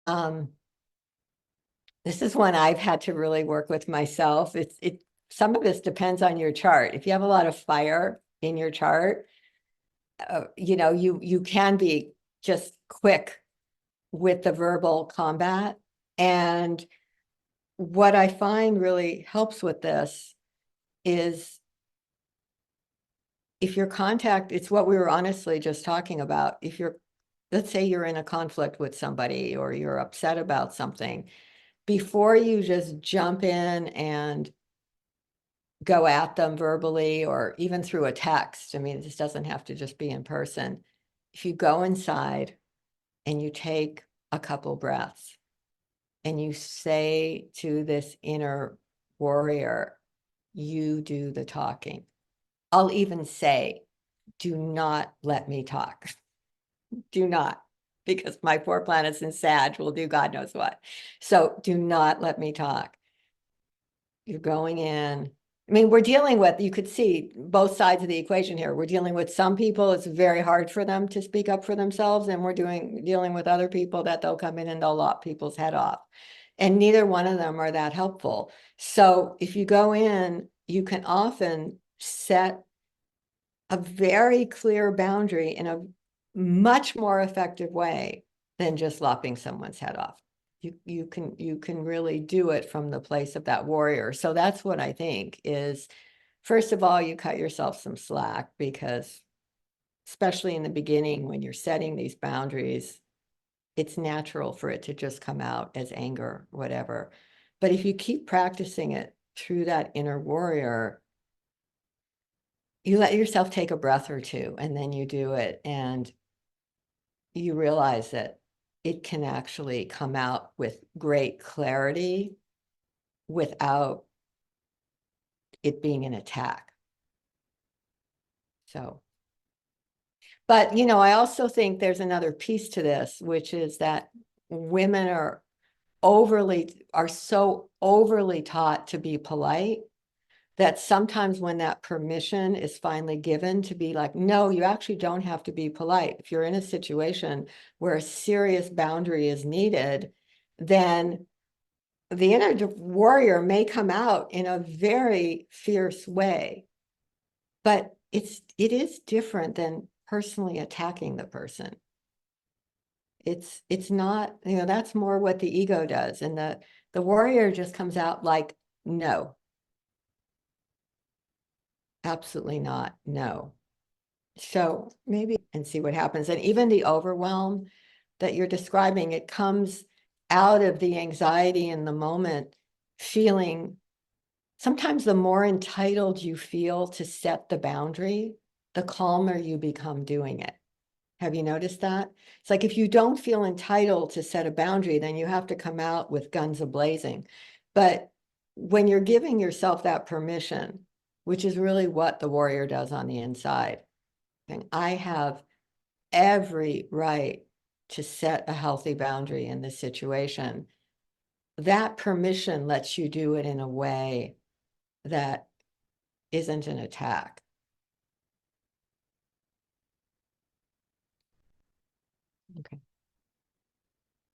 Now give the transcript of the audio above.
Um, this is one I've had to really work with myself. Some of this depends on your chart. If you have a lot of fire in your chart, you can be just quick with the verbal combat. And what I find really helps with this is if your contact, it's what we were honestly just talking about. If you're, let's say you're in a conflict with somebody or you're upset about something, before you just jump in and go at them verbally or even through a text, I mean, this doesn't have to just be in person. If you go inside and you take a couple breaths and you say to this inner warrior, you do the talking. I'll even say, do not let me talk. Do not, because my 4 planets in Sag will do God knows what. So do not let me talk. You're going in. I mean, we're dealing with, you could see both sides of the equation here. We're dealing with some people, it's very hard for them to speak up for themselves. And we're dealing with other people that they'll come in and they'll lop people's head off. And neither one of them are that helpful. So if you go in, you can often set a very clear boundary in a much more effective way than just lopping someone's head off. You can really do it from the place of that warrior. So that's what I think is, first of all, you cut yourself some slack, because especially in the beginning when you're setting these boundaries, it's natural for it to just come out as anger, whatever. But if you keep practicing it through that inner warrior, you let yourself take a breath or two and then you do it, and you realize that it can actually come out with great clarity without it being an attack. So, but I also think there's another piece to this, which is that women are so overly taught to be polite that sometimes when that permission is finally given to be like, no, you actually don't have to be polite. If you're in a situation where a serious boundary is needed, then the inner warrior may come out in a very fierce way, but it is different than personally attacking the person. It's not, that's more what the ego does. And the warrior just comes out like, no, absolutely not, no. So maybe, and see what happens. And even the overwhelm that you're describing, it comes out of the anxiety in the moment, feeling sometimes the more entitled you feel to set the boundary, the calmer you become doing it. Have you noticed that? It's like if you don't feel entitled to set a boundary, then you have to come out with guns a-blazing. But when you're giving yourself that permission, which is really what the warrior does on the inside, and I have every right to set a healthy boundary in this situation, that permission lets you do it in a way that isn't an attack. Okay.